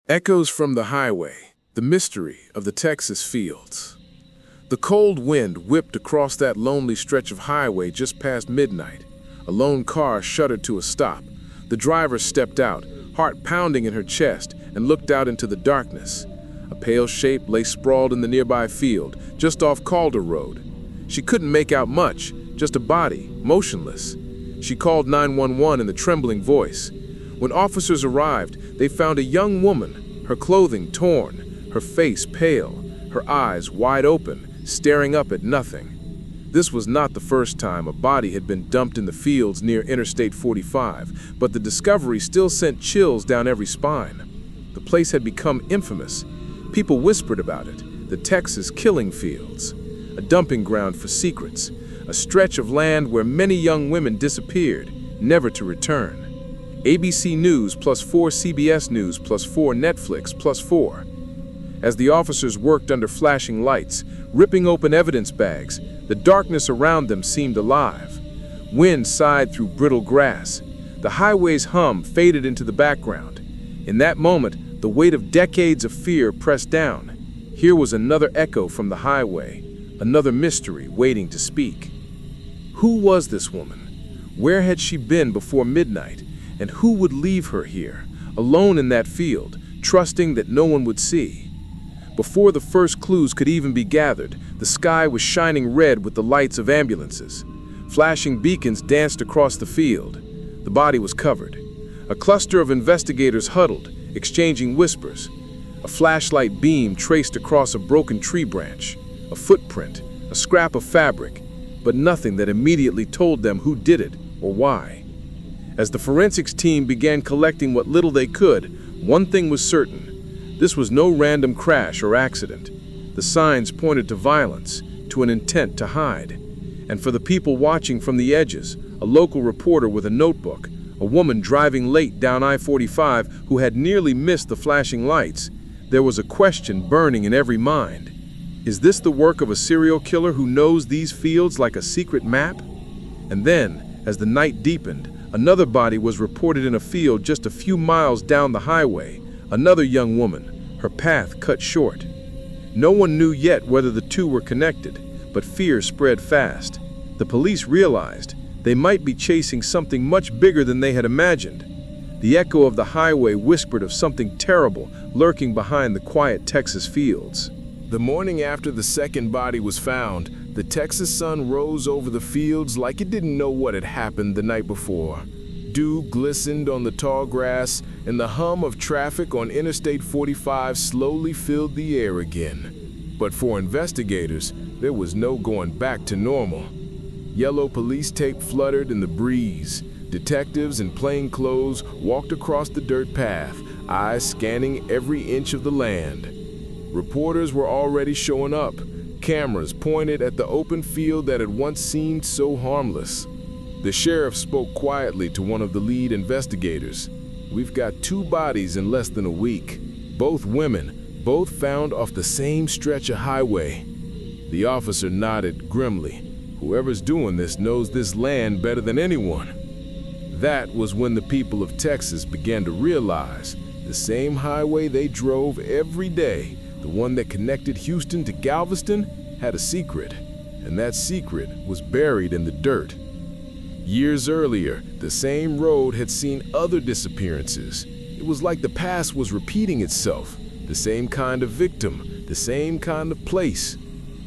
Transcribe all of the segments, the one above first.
Echoes from the highway, the mystery of the Texas fields. The cold wind whipped across that lonely stretch of highway just past midnight. A lone car shuddered to a stop. The driver stepped out, heart pounding in her chest, and looked out into the darkness. A pale shape lay sprawled in the nearby field, just off Calder Road. She couldn't make out much, just a body, motionless. She called 911 in a trembling voice. When officers arrived, they found a young woman, her clothing torn, her face pale, her eyes wide open, staring up at nothing. This was not the first time a body had been dumped in the fields near Interstate 45, but the discovery still sent chills down every spine. The place had become infamous. People whispered about it, the Texas killing fields, a dumping ground for secrets, a stretch of land where many young women disappeared, never to return. ABC News plus 4 CBS News plus 4 Netflix plus 4. As the officers worked under flashing lights, ripping open evidence bags, the darkness around them seemed alive. Wind sighed through brittle grass. The highway's hum faded into the background. In that moment, the weight of decades of fear pressed down. Here was another echo from the highway, another mystery waiting to speak. Who was this woman? Where had she been before midnight? And who would leave her here, alone in that field, trusting that no one would see? Before the first clues could even be gathered, the sky was shining red with the lights of ambulances. Flashing beacons danced across the field. The body was covered. A cluster of investigators huddled, exchanging whispers. A flashlight beam traced across a broken tree branch, a footprint, a scrap of fabric, but nothing that immediately told them who did it or why. As the forensics team began collecting what little they could, one thing was certain. This was no random crash or accident. The signs pointed to violence, to an intent to hide. And for the people watching from the edges, a local reporter with a notebook, a woman driving late down I-45 who had nearly missed the flashing lights, there was a question burning in every mind. Is this the work of a serial killer who knows these fields like a secret map? And then, as the night deepened, another body was reported in a field just a few miles down the highway, another young woman, her path cut short. No one knew yet whether the two were connected, but fear spread fast. The police realized they might be chasing something much bigger than they had imagined. The echo of the highway whispered of something terrible lurking behind the quiet Texas fields. The morning after the second body was found, the Texas sun rose over the fields like it didn't know what had happened the night before. Dew glistened on the tall grass, and the hum of traffic on Interstate 45 slowly filled the air again. But for investigators, there was no going back to normal. Yellow police tape fluttered in the breeze. Detectives in plain clothes walked across the dirt path, eyes scanning every inch of the land. Reporters were already showing up, cameras pointed at the open field that had once seemed so harmless. The sheriff spoke quietly to one of the lead investigators. "We've got 2 bodies in less than a week. Both women, both found off the same stretch of highway." The officer nodded grimly. "Whoever's doing this knows this land better than anyone." That was when the people of Texas began to realize the same highway they drove every day, the one that connected Houston to Galveston, had a secret, and that secret was buried in the dirt. Years earlier, the same road had seen other disappearances. It was like the past was repeating itself, the same kind of victim, the same kind of place.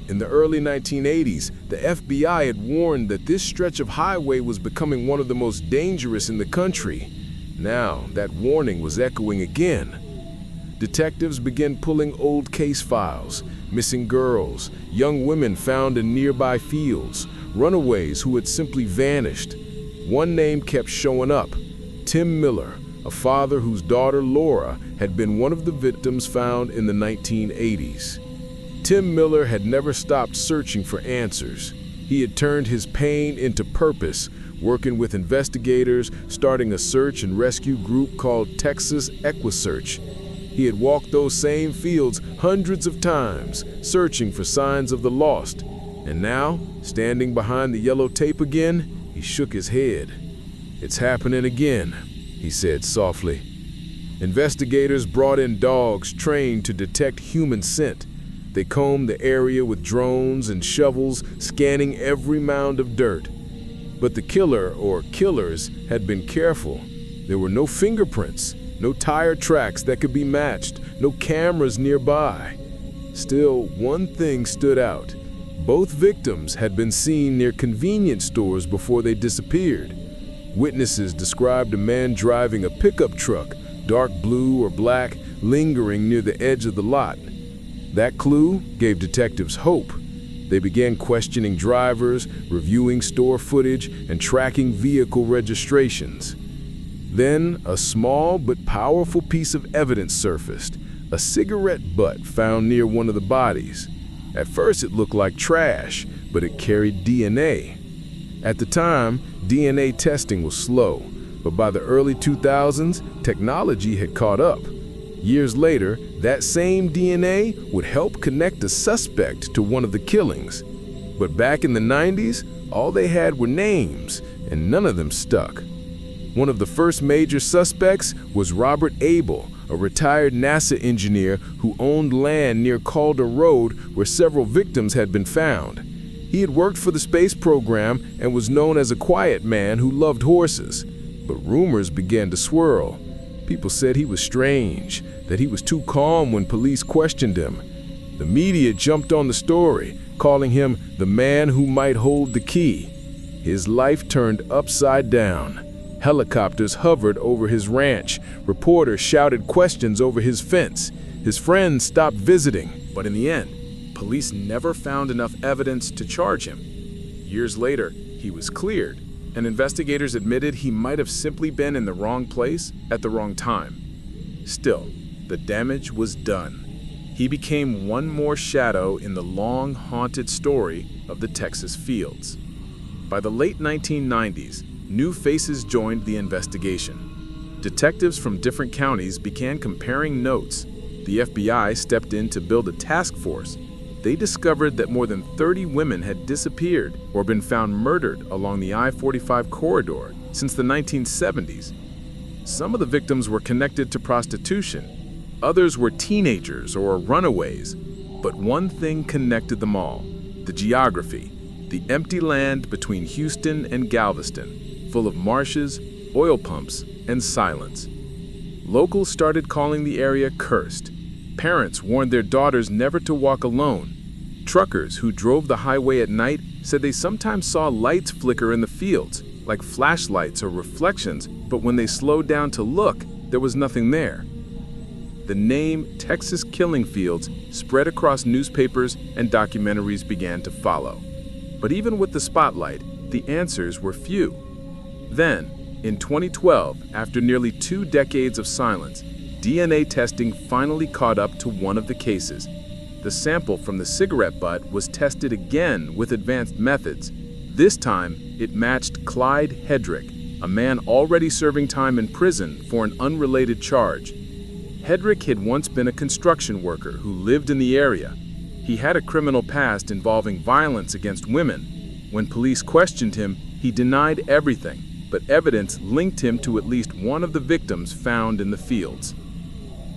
In the early 1980s, the FBI had warned that this stretch of highway was becoming one of the most dangerous in the country. Now, that warning was echoing again. Detectives began pulling old case files, missing girls, young women found in nearby fields, runaways who had simply vanished. One name kept showing up: Tim Miller, a father whose daughter Laura had been one of the victims found in the 1980s. Tim Miller had never stopped searching for answers. He had turned his pain into purpose, working with investigators, starting a search and rescue group called Texas EquiSearch. He had walked those same fields hundreds of times, searching for signs of the lost. And now, standing behind the yellow tape again, he shook his head. "It's happening again," he said softly. Investigators brought in dogs trained to detect human scent. They combed the area with drones and shovels, scanning every mound of dirt. But the killer, or killers, had been careful. There were no fingerprints, no tire tracks that could be matched, no cameras nearby. Still, one thing stood out. Both victims had been seen near convenience stores before they disappeared. Witnesses described a man driving a pickup truck, dark blue or black, lingering near the edge of the lot. That clue gave detectives hope. They began questioning drivers, reviewing store footage, and tracking vehicle registrations. Then, a small but powerful piece of evidence surfaced, a cigarette butt found near one of the bodies. At first it looked like trash, but it carried DNA. At the time, DNA testing was slow, but by the early 2000s, technology had caught up. Years later, that same DNA would help connect a suspect to one of the killings. But back in the 90s, all they had were names, and none of them stuck. One of the first major suspects was Robert Abel, a retired NASA engineer who owned land near Calder Road where several victims had been found. He had worked for the space program and was known as a quiet man who loved horses. But rumors began to swirl. People said he was strange, that he was too calm when police questioned him. The media jumped on the story, calling him the man who might hold the key. His life turned upside down. Helicopters hovered over his ranch. Reporters shouted questions over his fence. His friends stopped visiting. But in the end, police never found enough evidence to charge him. Years later, he was cleared, and investigators admitted he might have simply been in the wrong place at the wrong time. Still, the damage was done. He became one more shadow in the long, haunted story of the Texas fields. By the late 1990s, new faces joined the investigation. Detectives from different counties began comparing notes. The FBI stepped in to build a task force. They discovered that more than 30 women had disappeared or been found murdered along the I-45 corridor since the 1970s. Some of the victims were connected to prostitution. Others were teenagers or runaways. But one thing connected them all: the geography, the empty land between Houston and Galveston, full of marshes, oil pumps, and silence. Locals started calling the area cursed. Parents warned their daughters never to walk alone. Truckers who drove the highway at night said they sometimes saw lights flicker in the fields, like flashlights or reflections, but when they slowed down to look, there was nothing there. The name Texas Killing Fields spread across newspapers and documentaries began to follow. But even with the spotlight, the answers were few. Then, in 2012, after nearly 2 decades of silence, DNA testing finally caught up to one of the cases. The sample from the cigarette butt was tested again with advanced methods. This time, it matched Clyde Hedrick, a man already serving time in prison for an unrelated charge. Hedrick had once been a construction worker who lived in the area. He had a criminal past involving violence against women. When police questioned him, he denied everything, but evidence linked him to at least one of the victims found in the fields.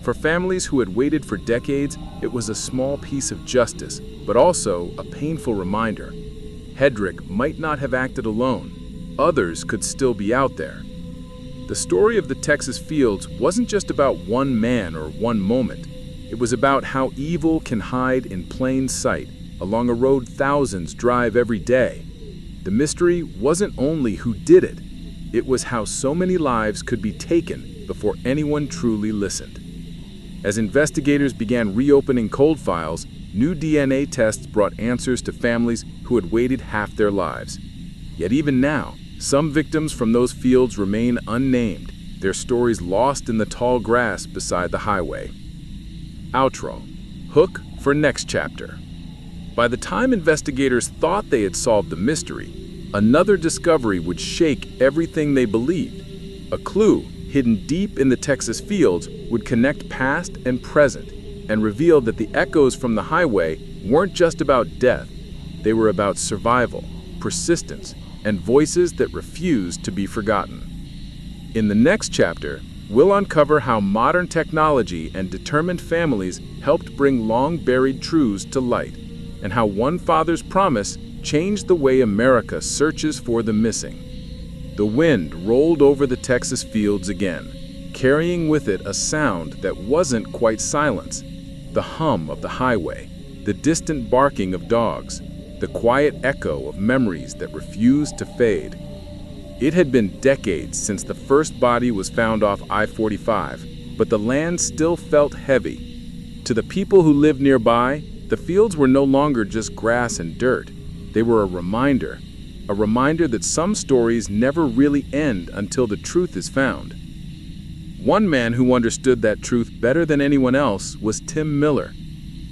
For families who had waited for decades, it was a small piece of justice, but also a painful reminder. Hedrick might not have acted alone. Others could still be out there. The story of the Texas fields wasn't just about one man or one moment. It was about how evil can hide in plain sight along a road thousands drive every day. The mystery wasn't only who did it. It was how so many lives could be taken before anyone truly listened. As investigators began reopening cold files, new DNA tests brought answers to families who had waited half their lives. Yet even now, some victims from those fields remain unnamed, their stories lost in the tall grass beside the highway. Outro. Hook for next chapter. By the time investigators thought they had solved the mystery, another discovery would shake everything they believed. A clue hidden deep in the Texas fields would connect past and present and reveal that the echoes from the highway weren't just about death. They were about survival, persistence, and voices that refused to be forgotten. In the next chapter, we'll uncover how modern technology and determined families helped bring long-buried truths to light, and how one father's promise changed the way America searches for the missing. The wind rolled over the Texas fields again, carrying with it a sound that wasn't quite silence: the hum of the highway, the distant barking of dogs, the quiet echo of memories that refused to fade. It had been decades since the first body was found off I-45, but the land still felt heavy. To the people who lived nearby, the fields were no longer just grass and dirt. They were a reminder that some stories never really end until the truth is found. One man who understood that truth better than anyone else was Tim Miller.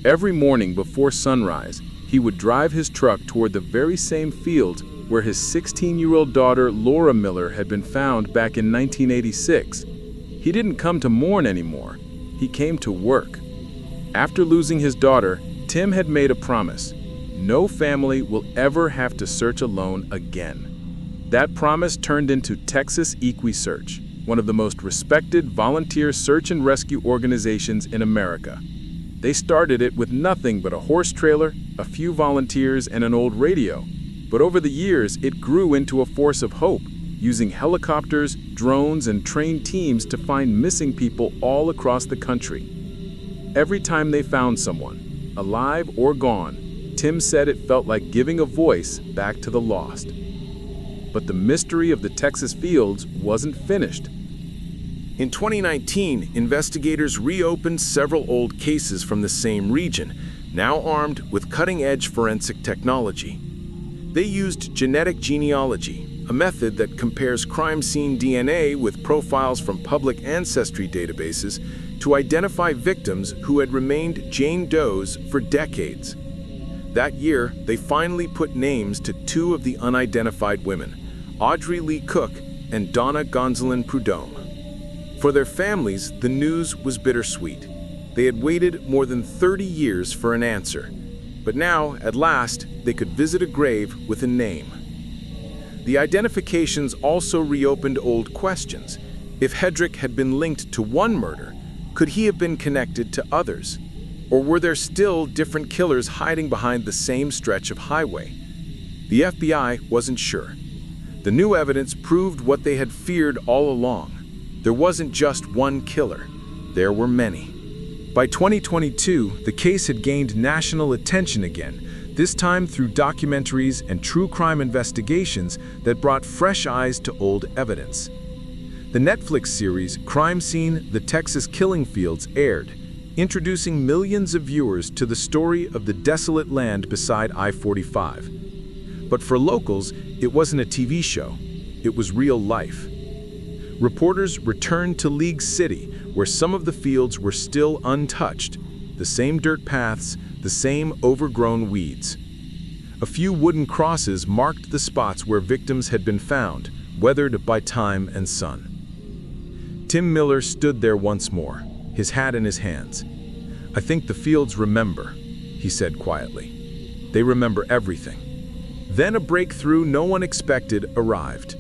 Every morning before sunrise, he would drive his truck toward the very same fields where his 16-year-old daughter Laura Miller had been found back in 1986. He didn't come to mourn anymore. He came to work. After losing his daughter, Tim had made a promise: no family will ever have to search alone again. That promise turned into Texas EquiSearch, one of the most respected volunteer search and rescue organizations in America. They started it with nothing but a horse trailer, a few volunteers, and an old radio. But over the years, it grew into a force of hope, using helicopters, drones, and trained teams to find missing people all across the country. Every time they found someone, alive or gone, Tim said it felt like giving a voice back to the lost. But the mystery of the Texas fields wasn't finished. In 2019, investigators reopened several old cases from the same region, now armed with cutting-edge forensic technology. They used genetic genealogy, a method that compares crime scene DNA with profiles from public ancestry databases to identify victims who had remained Jane Does for decades. That year, they finally put names to two of the unidentified women, Audrey Lee Cook and Donna Gonzalez Prudhomme. For their families, the news was bittersweet. They had waited more than 30 years for an answer. But now, at last, they could visit a grave with a name. The identifications also reopened old questions. If Hedrick had been linked to one murder, could he have been connected to others? Or were there still different killers hiding behind the same stretch of highway? The FBI wasn't sure. The new evidence proved what they had feared all along. There wasn't just one killer. There were many. By 2022, the case had gained national attention again, this time through documentaries and true crime investigations that brought fresh eyes to old evidence. The Netflix series Crime Scene: The Texas Killing Fields aired, introducing millions of viewers to the story of the desolate land beside I-45. But for locals, it wasn't a TV show. It was real life. Reporters returned to League City, where some of the fields were still untouched, the same dirt paths, the same overgrown weeds. A few wooden crosses marked the spots where victims had been found, weathered by time and sun. Tim Miller stood there once more, his hat in his hands. "I think the fields remember," he said quietly. "They remember everything." Then a breakthrough no one expected arrived.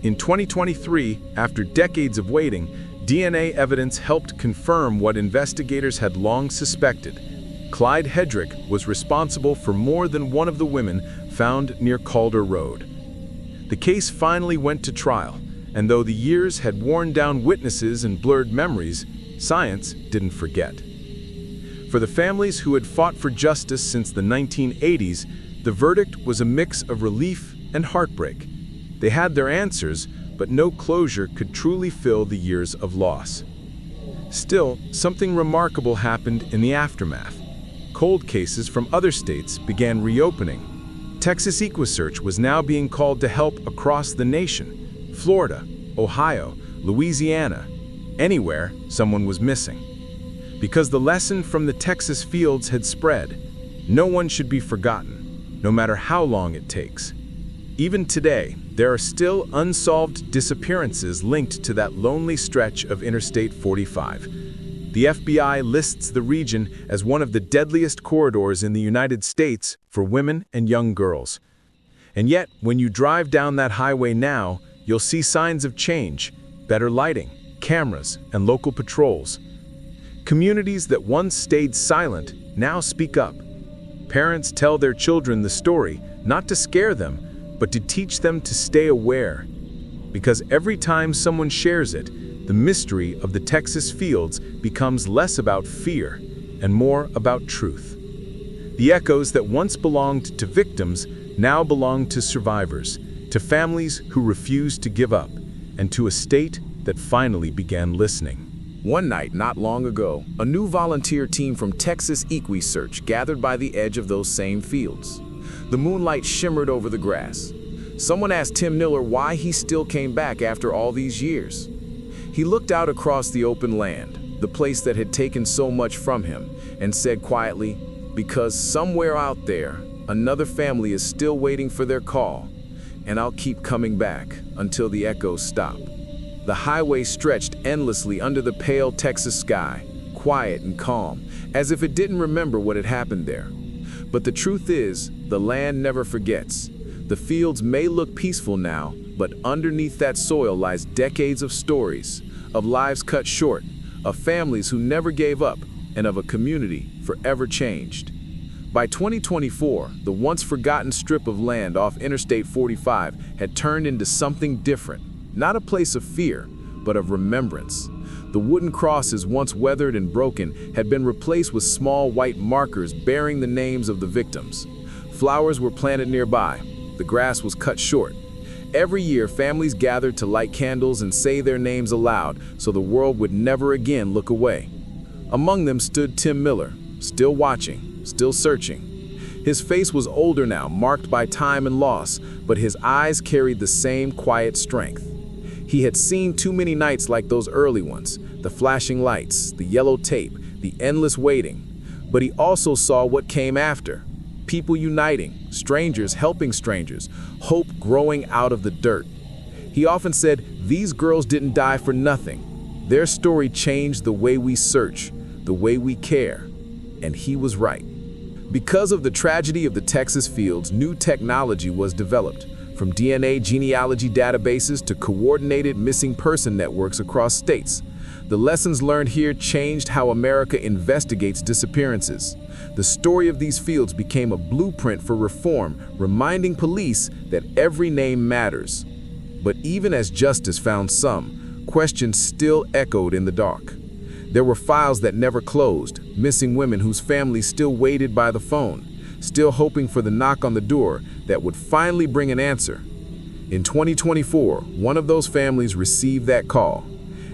In 2023, after decades of waiting, DNA evidence helped confirm what investigators had long suspected. Clyde Hedrick was responsible for more than one of the women found near Calder Road. The case finally went to trial, and though the years had worn down witnesses and blurred memories, science didn't forget. For the families who had fought for justice since the 1980s, the verdict was a mix of relief and heartbreak. They had their answers, but no closure could truly fill the years of loss. Still, something remarkable happened in the aftermath. Cold cases from other states began reopening. Texas EquiSearch was now being called to help across the nation: Florida, Ohio, Louisiana, anywhere someone was missing. Because the lesson from the Texas fields had spread, no one should be forgotten, no matter how long it takes. Even today, there are still unsolved disappearances linked to that lonely stretch of Interstate 45. The FBI lists the region as one of the deadliest corridors in the United States for women and young girls. And yet, when you drive down that highway now, you'll see signs of change: better lighting, cameras and local patrols. Communities that once stayed silent now speak up. Parents tell their children the story, not to scare them, but to teach them to stay aware. Because every time someone shares it, the mystery of the Texas fields becomes less about fear and more about truth. The echoes that once belonged to victims now belong to survivors, to families who refused to give up, and to a state that finally began listening. One night, not long ago, a new volunteer team from Texas eeriest gathered by the edge of those same fields. The moonlight shimmered over the grass. Someone asked Tim Miller why he still came back after all these years. He looked out across the open land, the place that had taken so much from him, and said quietly, "Because somewhere out there, another family is still waiting for their call, and I'll keep coming back until the echoes stop." The highway stretched endlessly under the pale Texas sky, quiet and calm, as if it didn't remember what had happened there. But the truth is, the land never forgets. The fields may look peaceful now, but underneath that soil lies decades of stories, of lives cut short, of families who never gave up, and of a community forever changed. By 2024, the once forgotten strip of land off Interstate 45 had turned into something different. Not a place of fear, but of remembrance. The wooden crosses, once weathered and broken, had been replaced with small white markers bearing the names of the victims. Flowers were planted nearby. The grass was cut short. Every year, families gathered to light candles and say their names aloud so the world would never again look away. Among them stood Tim Miller, still watching, still searching. His face was older now, marked by time and loss, but his eyes carried the same quiet strength. He had seen too many nights like those early ones, the flashing lights, the yellow tape, the endless waiting. But he also saw what came after. People uniting, strangers helping strangers, hope growing out of the dirt. He often said, "These girls didn't die for nothing. Their story changed the way we search, the way we care." And he was right. Because of the tragedy of the Texas fields, new technology was developed. From DNA genealogy databases to coordinated missing person networks across states. The lessons learned here changed how America investigates disappearances. The story of these fields became a blueprint for reform, reminding police that every name matters. But even as justice found some, questions still echoed in the dark. There were files that never closed, missing women whose families still waited by the phone, still hoping for the knock on the door that would finally bring an answer. In 2024, one of those families received that call.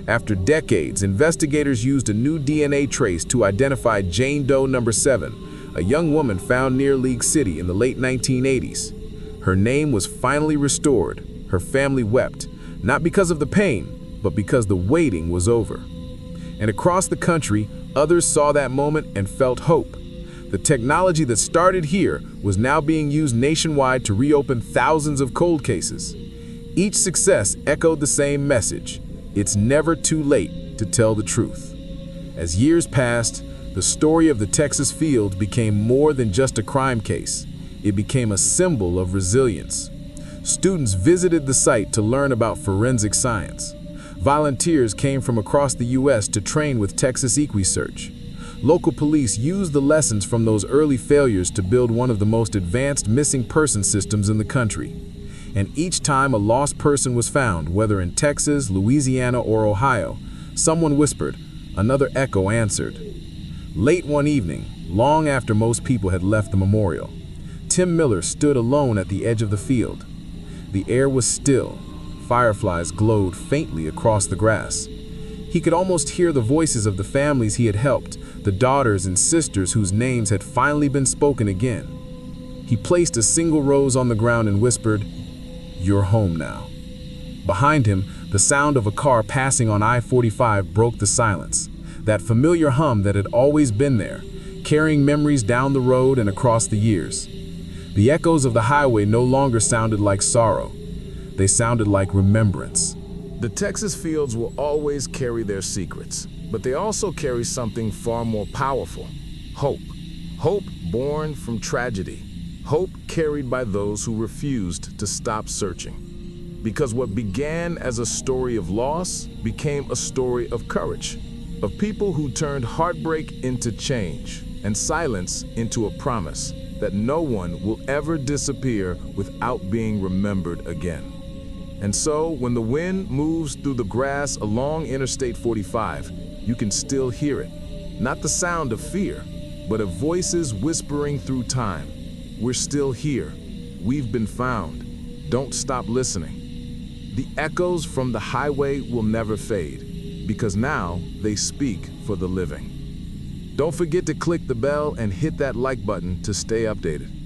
After decades, investigators used a new DNA trace to identify Jane Doe number 7, a young woman found near League City in the late 1980s. Her name was finally restored. Her family wept, not because of the pain, but because the waiting was over. And across the country, others saw that moment and felt hope. The technology that started here was now being used nationwide to reopen thousands of cold cases. Each success echoed the same message: it's never too late to tell the truth. As years passed, the story of the Texas field became more than just a crime case. It became a symbol of resilience. Students visited the site to learn about forensic science. Volunteers came from across the U.S. to train with Texas eeriest. Local police used the lessons from those early failures to build one of the most advanced missing person systems in the country. And each time a lost person was found, whether in Texas, Louisiana, or Ohio, someone whispered, another echo answered. Late one evening, long after most people had left the memorial, Tim Miller stood alone at the edge of the field. The air was still. Fireflies glowed faintly across the grass. He could almost hear the voices of the families he had helped, the daughters and sisters whose names had finally been spoken again. He placed a single rose on the ground and whispered, "You're home now." Behind him, the sound of a car passing on I-45 broke the silence, that familiar hum that had always been there, carrying memories down the road and across the years. The echoes of the highway no longer sounded like sorrow. They sounded like remembrance. The Texas fields will always carry their secrets, but they also carry something far more powerful: hope. Hope born from tragedy. Hope carried by those who refused to stop searching. Because what began as a story of loss became a story of courage, of people who turned heartbreak into change and silence into a promise that no one will ever disappear without being remembered again. And so, when the wind moves through the grass along Interstate 45, you can still hear it. Not the sound of fear, but of voices whispering through time. We're still here. We've been found. Don't stop listening. The echoes from the highway will never fade, because now they speak for the living. Don't forget to click the bell and hit that like button to stay updated.